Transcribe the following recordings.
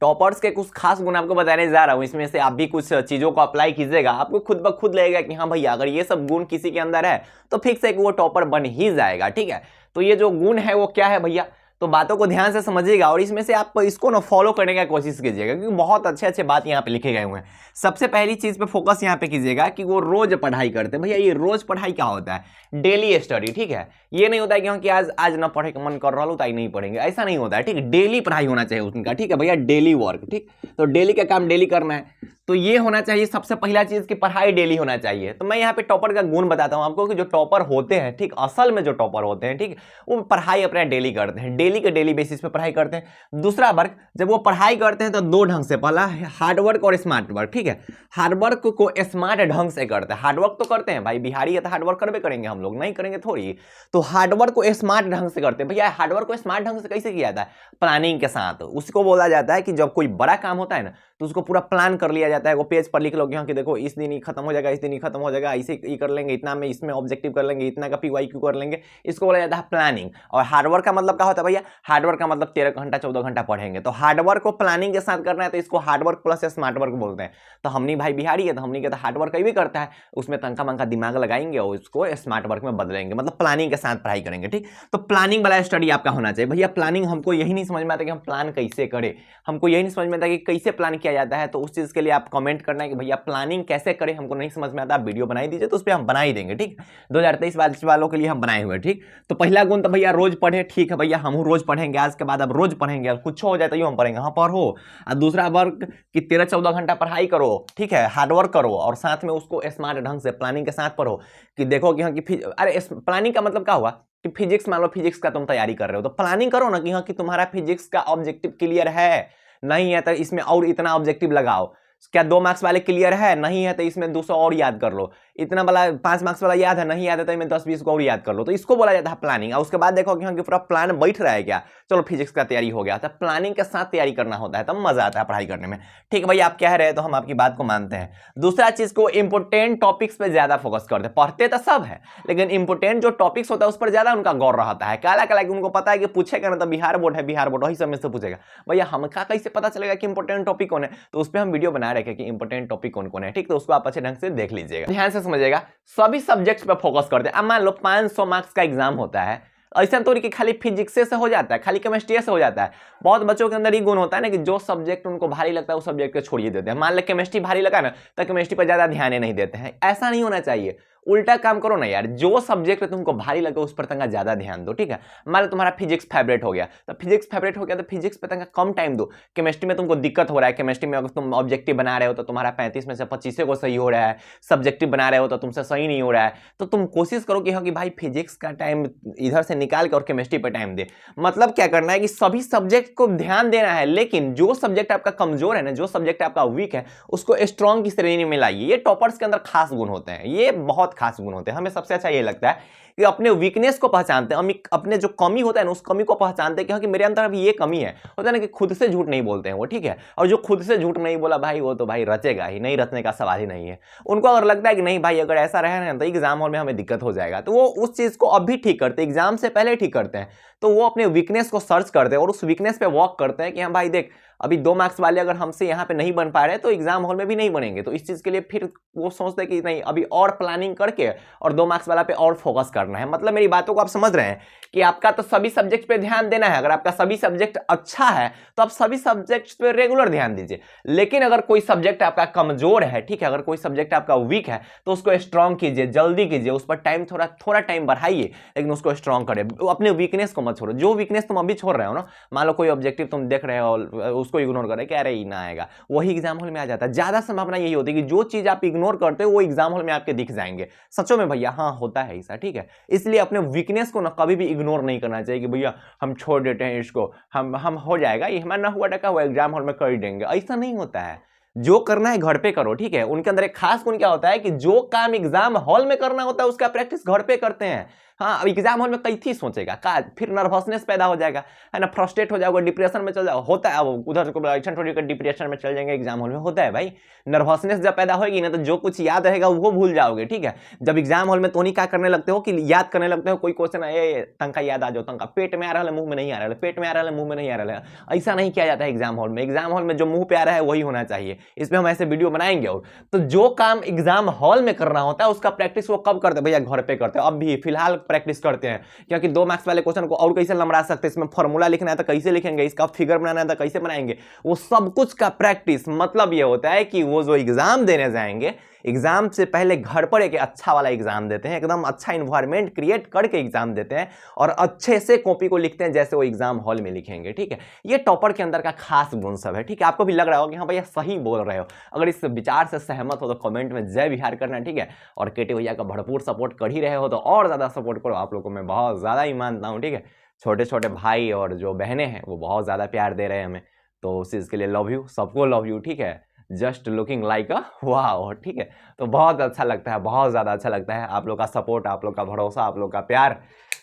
Toppers के कुछ खास गुण आपको बताने जा रहा हूं, इसमें से आप भी कुछ चीजों को अप्लाई कीजिएगा, आपको खुद ब खुद लगेगा कि हाँ भैया अगर ये सब गुण किसी के अंदर है तो फिक्स है कि वो टॉपर बन ही जाएगा। ठीक है, तो ये जो गुण है वो क्या है भैया, तो बातों को ध्यान से समझिएगा और इसमें से आप इसको ना फॉलो करने की कोशिश कीजिएगा, क्योंकि बहुत अच्छे अच्छे बात यहाँ पे लिखे गए हुए हैं। सबसे पहली चीज पे फोकस यहाँ पे कीजिएगा कि वो रोज पढ़ाई करते हैं। भैया ये रोज पढ़ाई क्या होता है, डेली स्टडी। ठीक है, ये नहीं होता है कि आज ना पढ़े का मन कर रहा हो तो आज नहीं पढ़ेंगे, ऐसा नहीं होता है। ठीक है, डेली पढ़ाई होना चाहिए उनका। ठीक है भैया, डेली वर्क। ठीक, तो डेली का काम डेली करना है, तो ये होना चाहिए सबसे पहला चीज की पढ़ाई डेली होना चाहिए। तो मैं यहाँ पे टॉपर का गुण बताता हूँ आपको कि जो टॉपर होते हैं, ठीक, असल में जो टॉपर होते हैं, ठीक, वो पढ़ाई अपना डेली करते हैं, डेली के डेली बेसिस पे पढ़ाई करते हैं। दूसरा वर्क, जब वो पढ़ाई करते हैं तो दो ढंग से, पहला हार्डवर्क और स्मार्ट वर्क। ठीक है, हार्डवर्क को स्मार्ट ढंग से करते हैं। हार्डवर्क तो करते हैं भाई, बिहारी है तो हार्डवर्क करबे करेंगे, हम लोग नहीं करेंगे थोड़ी। तो हार्डवर्क को स्मार्ट ढंग से करते हैं। भैया हार्डवर्क को स्मार्ट ढंग से कैसे किया जाता है, प्लानिंग के साथ। उसको बोला जाता है कि जब कोई बड़ा काम होता है ना तो उसको पूरा प्लान कर लिया जाता है। वो पेज पर लिख लो कि देखो इस दिन ही खत्म हो जाएगा, इस दिन ही खत्म हो जाएगा, इसे ये कर लेंगे, इतना में इसमें ऑब्जेक्टिव कर लेंगे, इतना का PYQ कर लेंगे। इसको बोला जाता है प्लानिंग। और हार्डवर्क का मतलब क्या होता है भैया, हार्डवर्क का मतलब 13 घंटा 14 घंटा पढ़ेंगे। तो हार्डवर्क को प्लानिंग के साथ करना है तो इसको हार्डवर्क प्लस स्मार्ट वर्क बोलते हैं। तो हमने भाई बिहारी है तो हमने कहता हार्डवर्क भी करता है, उसमें तनका मंका दिमाग लगाएंगे और उसको स्मार्ट वर्क में बदलेंगे, मतलब प्लानिंग के साथ पढ़ाई करेंगे। ठीक, तो प्लानिंग वाला स्टडी आपका होना चाहिए। भैया प्लानिंग हमको यही नहीं समझ में आता कि हम प्लान कैसे करें, हमको यही नहीं समझ में आता कि कैसे प्लान किया जाता है। तो उस चीज के लिए आप कमेंट करना है कि भैया प्लानिंग कैसे करें, हमको नहीं समझ में आता, आप वीडियो बनाई दीजिए तो उस पर हम बना ही देंगे। ठीक, 2023 वालों के लिए हम बनाए हुए। ठीक, तो पहला गुण तो भैया रोज पढ़े। ठीक है भैया, हम रोज पढ़ेंगे, आज के बाद अब रोज पढ़ेंगे, कुछ हो जाए तो हम पढ़ेंगे, हाँ पढ़ो। और दूसरा वर्क कि 13-14 घंटा पढ़ाई करो। ठीक है, हार्डवर्क करो और साथ में उसको स्मार्ट ढंग से प्लानिंग के साथ पढ़ो कि देखो कि हाँ कि अरे प्लानिंग का मतलब क्या हुआ कि फिजिक्स, मान लो फिजिक्स का तुम तैयारी कर रहे हो तो प्लानिंग करो ना कि हाँ कि तुम्हारा फिजिक्स का ऑब्जेक्टिव क्लियर है, नहीं है तो इसमें और इतना ऑब्जेक्टिव लगाओ। क्या 2 मार्क्स वाले क्लियर है, नहीं है तो इसमें 200 और याद कर लो। इतना वाला 5 मार्क्स वाला याद है, नहीं याद है तो इसमें 10-20 को और याद कर लो। तो इसको बोला जाता है प्लानिंग। और उसके बाद देखो कि हाँ कि पूरा प्लान बैठ रहा है क्या, चलो फिजिक्स का तैयारी हो गया। तो प्लानिंग के साथ तैयारी करना होता है, तब मजा आता है पढ़ाई करने में। ठीक है भैया, आप कह रहे हैं तो हम आपकी बात को मानते हैं। दूसरा चीज को इंपोर्टेंट टॉपिक्स पे ज्यादा फोकस करते हैं। पढ़ते तो सब है लेकिन इंपोर्टेंट जो टॉपिक्स होता है उस पर ज्यादा उनका गौर रहता है। काला काला उनको पता है कि पूछेगा ना तो बिहार बोर्ड है, बिहार बोर्ड वही सब में से पूछेगा। भैया हमका कैसे पता चलेगा कि इंपोर्टेंट टॉपिक कौन है, तो उस पर हम वीडियो बना रहे कि इंपोर्टेंट टॉपिक कौन कौन है। ठीक, तो उसको आप अच्छे ढंग से देख लीजिएगा, ध्यान से समझिएगा। सभी सब्जेक्ट्स पे फोकस करते हैं। अब मान लो 500 मार्क्स का एग्जाम होता है, ऐसा तो कि खाली फिजिक्स से हो जाता है, खाली केमिस्ट्री से हो जाता है। बहुत बच्चों के अंदर ये गुण होता है ना कि जो सब्जेक्ट उनको भारी लगता है उस सब्जेक्ट को छोड़िए देते हैं। मान लो केमिस्ट्री भारी लगा ना तो केमिस्ट्री पर ज्यादा ध्यान नहीं देते हैं। ऐसा नहीं होना चाहिए, उल्टा काम करो ना यार, जो सब्जेक्ट तुमको भारी लगे उस पर तंगा ज्यादा ध्यान दो। ठीक है, मान लो तुम्हारा फिजिक्स फेवरेट हो गया तो फिजिक्स फेवरेट हो गया तो फिजिक्स पे तंगा कम टाइम दो। केमिस्ट्री में तुमको दिक्कत हो रहा है, केमिस्ट्री में अगर तुम ऑब्जेक्टिव बना रहे हो तो तुम्हारा 35 में से 25 को सही हो रहा है, सब्जेक्टिव बना रहे हो तो तुमसे सही नहीं हो रहा है, तो तुम कोशिश करो कि हाँ कि भाई फिजिक्स का टाइम इधर से निकाल के और केमिस्ट्री पर टाइम दे। मतलब क्या करना है कि सभी सब्जेक्ट को ध्यान देना है, लेकिन जो सब्जेक्ट आपका कमजोर है ना, जो सब्जेक्ट आपका वीक है उसको स्ट्रॉन्ग की श्रेणी में लाइए। ये टॉपर्स के अंदर खास गुण होते हैं, ये बहुत खास गुण होते हैं। हमें सबसे अच्छा ये लगता है कि अपने वीकनेस को पहचानते हैं, अपने जो कमी होता है ना उस कमी को पहचानते हैं कि हाँ कि मेरे अंदर अभी ये कमी है। होता है ना कि खुद से झूठ नहीं बोलते हैं वो। ठीक है, और जो खुद से झूठ नहीं बोला भाई वो तो भाई रचेगा ही नहीं, रचने का सवाल ही नहीं है। उनको अगर लगता है कि नहीं भाई अगर ऐसा रहे ना तो एग्जाम हॉल में हमें दिक्कत हो जाएगा, तो वो उस चीज को अभी ठीक करते हैं, एग्जाम से पहले ठीक करते हैं। तो वो अपने वीकनेस को सर्च करते हैं और उस वीकनेस पे वर्क करते हैं कि हाँ भाई देख अभी 2 मार्क्स वाले अगर हमसे यहाँ पे नहीं बन पा रहे तो एग्जाम हॉल में भी नहीं बनेंगे। तो इस चीज के लिए फिर वो सोचते हैं कि नहीं अभी और प्लानिंग करके और 2 मार्क्स वाला पे और फोकस करना है। मतलब मेरी बातों को आप समझ रहे हैं कि आपका तो सभी सब्जेक्ट पे ध्यान देना है। अगर आपका सभी सब्जेक्ट अच्छा है तो आप सभी सब्जेक्ट पे रेगुलर ध्यान दीजिए। लेकिन अगर कोई सब्जेक्ट आपका कमजोर है, ठीक है, अगर कोई सब्जेक्ट आपका वीक है तो उसको स्ट्रॉन्ग कीजिए, जल्दी कीजिए, उस पर टाइम थोड़ा टाइम बढ़ाइए, लेकिन उसको स्ट्रॉन्ग करें। अपने वीकनेस को मत छोड़ो। जो वीकनेस तुम अभी छोड़ रहे हो ना, मान लो कोई ऑब्जेक्टिव तुम देख रहे हो उसको इग्नोर कर रहे क्या रहे ना आएगा, वही एग्जाम हॉल में आ जाता है। ज्यादा संभावना यही होती है कि जो चीज आप इग्नोर करते हो वो एग्जाम हॉल में आपके दिख जाएंगे। सचो में भैया हाँ होता है ऐसा। ठीक है, इसलिए अपने वीकनेस को ना कभी भी इग्नोर नहीं करना चाहिए कि भैया हम छोड़ देते हैं इसको, हम हो जाएगा, ये हमारा ना हुआ टका हुआ एग्जाम हॉल में कर देंगे। ऐसा नहीं होता है, जो करना है घर पे करो। ठीक है, उनके अंदर एक खास गुण क्या होता है कि जो काम एग्जाम हॉल में करना होता है उसका प्रैक्टिस घर पे करते हैं। हाँ, अब एग्जाम हॉल में कैथी सोचेगा का, फिर नर्वसनेस पैदा हो जाएगा, है ना, फ्रस्ट्रेट हो जाएगा, डिप्रेशन में चल जाएगा, होता है। अब उधर से थोड़ी डिप्रेशन में चल जाएंगे एग्जाम हॉल में, होता है भाई। नर्वसनेस जब पैदा होगी ना, तो जो कुछ याद रहेगा वो भूल जाओगे, ठीक है। जब एग्जाम हॉल में तो नहीं क्या करने लगते हो कि याद करने लगते हो, कोई क्वेश्चन है तंका याद आ जाओ, तंका पेट में आ रहा है मुंह में नहीं आ रहा है, पेट में आ रहा है मुंह में नहीं आ रहा है, ऐसा नहीं किया जाता है एग्जाम हॉल में। एग्जाम हॉल में जो मुंह पे आ रहा है वही होना चाहिए। इस पर हम ऐसे वीडियो बनाएंगे। और तो जो काम एग्जाम हॉल में करना होता है उसका प्रैक्टिस वो कब करते हैं भैया? घर पे करते हैं। अब भी फिलहाल प्रैक्टिस करते हैं, क्योंकि 2 मार्क्स वाले क्वेश्चन को और कैसे लंबा सकते हैं, इसमें फॉर्मूला लिखना है तो कैसे लिखेंगे, इसका फिगर बनाना है तो कैसे बनाएंगे, वो सब कुछ का प्रैक्टिस। मतलब ये होता है कि वो जो एग्जाम देने जाएंगे, एग्जाम से पहले घर पर एक अच्छा वाला एग्जाम देते हैं, एकदम अच्छा इन्वायरमेंट क्रिएट करके एग्जाम देते हैं और अच्छे से कॉपी को लिखते हैं जैसे वो एग्जाम हॉल में लिखेंगे, ठीक है। ये टॉपर के अंदर का खास गुण सब है, ठीक है। आपको भी लग रहा होगा कि हाँ भैया सही बोल रहे हो। अगर इस विचार से सहमत हो तो कमेंट में जय बिहार करना, ठीक है। और केटी भैया का भरपूर सपोर्ट कर ही रहे हो तो और ज्यादा सपोर्ट करो, आप लोगों को मैं बहुत ज्यादा ही मानता हूँ, ठीक है। छोटे छोटे भाई और जो बहनें हैं वो बहुत ज्यादा प्यार दे रहे हैं हमें, तो उस चीज के लिए लव यू, सबको लव यू, ठीक है। Just looking like a wow, ठीक है। तो बहुत अच्छा लगता है, बहुत ज़्यादा अच्छा लगता है। आप लोग का सपोर्ट, आप लोग का भरोसा, आप लोग का प्यार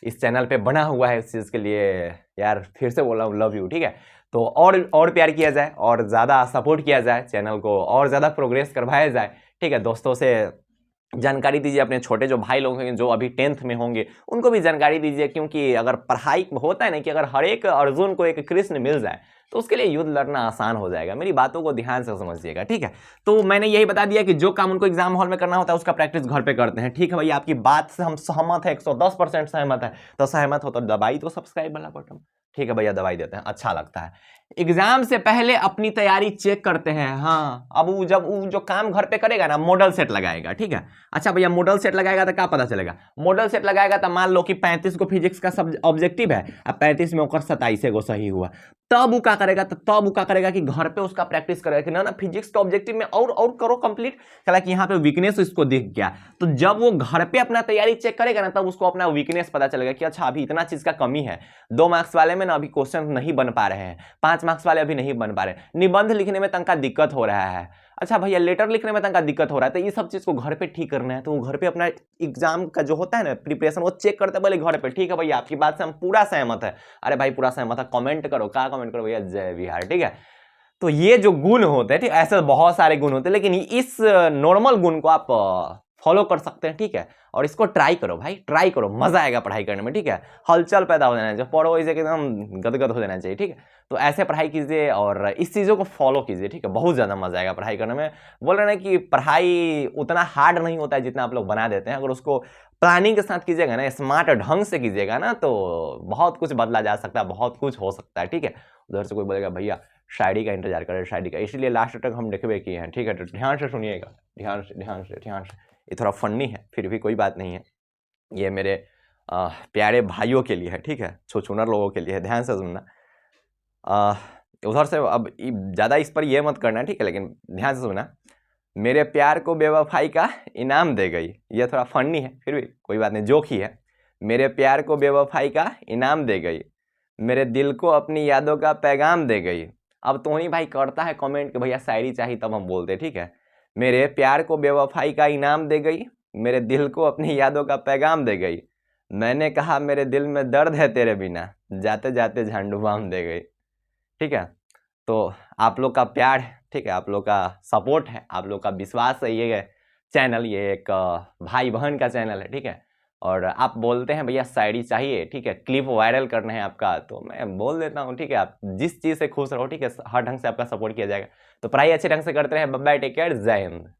इस चैनल पे बना हुआ है। इस चीज़ के लिए यार फिर से बोल रहा हूँ लव यू, ठीक है। तो और प्यार किया जाए और ज़्यादा सपोर्ट किया जाए, चैनल को और ज़्यादा प्रोग्रेस करवाया जाए, ठीक है। दोस्तों से जानकारी दीजिए, अपने छोटे जो भाई लोग हैं जो अभी 10th में होंगे उनको भी जानकारी दीजिए, क्योंकि अगर पढ़ाई होता है ना कि अगर हर एक अर्जुन को एक कृष्ण मिल जाए तो उसके लिए युद्ध लड़ना आसान हो जाएगा। मेरी बातों को ध्यान से समझिएगा, ठीक है। तो मैंने यही बता दिया कि जो काम उनको एग्जाम हॉल में करना होता है उसका प्रैक्टिस घर पे करते हैं, ठीक है भैया। आपकी बात से हम सहमत है, 110% सहमत है। तो सहमत हो तो दबाई तो सब्सक्राइब वाला बटन, ठीक है भैया, दवाई देते हैं, अच्छा लगता है। एग्जाम से पहले अपनी तैयारी चेक करते हैं। हाँ, अब वो जब वो जो काम घर पे करेगा ना, मॉडल सेट लगाएगा, ठीक है। अच्छा भैया, मॉडल सेट लगाएगा तो क्या पता चलेगा? मॉडल सेट लगाएगा तो मान लो कि 35 को फिजिक्स का सब ऑब्जेक्टिव है, अब 35 में होकर 27 को सही हुआ, तब वो क्या करेगा? तब वो क्या करेगा कि घर पे उसका प्रैक्टिस करेगा कि ना फिजिक्स का ऑब्जेक्टिव में और करो कंप्लीट, चला कि यहाँ पे वीकनेस इसको दिख गया। तो जब वो घर पे अपना तैयारी चेक करेगा ना, तब उसको अपना वीकनेस पता चलेगा कि अच्छा अभी इतना चीज का कमी है। 2 मार्क्स वाले में ना अभी क्वेश्चन नहीं बन पा रहे हैं, 5 मार्क्स वाले अभी नहीं बन पा रहे, निबंध लिखने में तंका दिक्कत हो रहा है, अच्छा भैया लेटर लिखने में तंका दिक्कत हो रहा है। तो ये सब चीज को घर पे ठीक करना है, तो वो घर पे अपना एग्जाम का जो होता है ना प्रिपरेशन वो चेक करते बोले घर पे, ठीक है भैया आपकी बात से हम पूरा सहमत है। अरे भाई पूरा सहमत है, कमेंट करो, क्या कमेंट करो भैया, जय बिहार, ठीक है। तो ये जो गुण होते हैं, ठीक, ऐसे बहुत सारे गुण होते हैं, लेकिन इस नॉर्मल गुण को आप फॉलो कर सकते हैं, ठीक है। और इसको ट्राई करो भाई, ट्राई करो, मजा आएगा पढ़ाई करने में, ठीक है। हलचल पैदा हो जाना चाहिए, पढ़ो इसे एकदम गदगद हो जाना चाहिए, ठीक है। तो ऐसे पढ़ाई कीजिए और इस चीज़ों को फॉलो कीजिए, ठीक है। बहुत ज़्यादा मजा आएगा पढ़ाई करने में। बोल रहे हैं कि पढ़ाई उतना हार्ड नहीं होता है जितना आप लोग बना देते हैं। अगर उसको प्लानिंग के साथ कीजिएगा ना, स्मार्ट ढंग से कीजिएगा ना, तो बहुत कुछ बदला जा सकता है, बहुत कुछ हो सकता है, ठीक है। उधर से कोई बोलेगा भैया शायरी का इंतजार करें, शायरी का, इसलिए लास्ट तक हम लिखवे किए हैं, ठीक है। तो ध्यान से सुनिएगा, ध्यान से ध्यान से ध्यान से। ये थोड़ा फनी है, फिर भी कोई बात नहीं है, ये मेरे प्यारे भाइयों के लिए है, ठीक है, छुछुनर लोगों के लिए है, ध्यान से सुनना। उधर से अब ज़्यादा इस पर ये मत करना, ठीक है, लेकिन ध्यान से सुनना। मेरे प्यार को बेवफाई का इनाम दे गई, ये थोड़ा फनी है, फिर भी कोई बात नहीं, जोक ही है। मेरे प्यार को बेवफाई का इनाम दे गई, मेरे दिल को अपनी यादों का पैगाम दे गई। अब तो नहीं भाई करता है कमेंट कि भैया शायरी चाहिए, तब हम बोलते, ठीक है। मेरे प्यार को बेवफाई का इनाम दे गई, मेरे दिल को अपनी यादों का पैगाम दे गई, मैंने कहा मेरे दिल में दर्द है तेरे बिना, जाते जाते झंडू बाम दे गई, ठीक है। तो आप लोग का प्यार है, ठीक है, आप लोग का सपोर्ट है, आप लोग का विश्वास है, ये चैनल, ये एक भाई बहन का चैनल है, ठीक है। और आप बोलते हैं भैया शायरी चाहिए, ठीक है, क्लिप वायरल करना है आपका, तो मैं बोल देता हूँ, ठीक है। आप जिस चीज़ से खुश रहो, ठीक है, हर ढंग से आपका सपोर्ट किया जाएगा। तो पढ़ाई अच्छे ढंग से करते रहे, बाय बाय, टेक केयर, जय हिंद।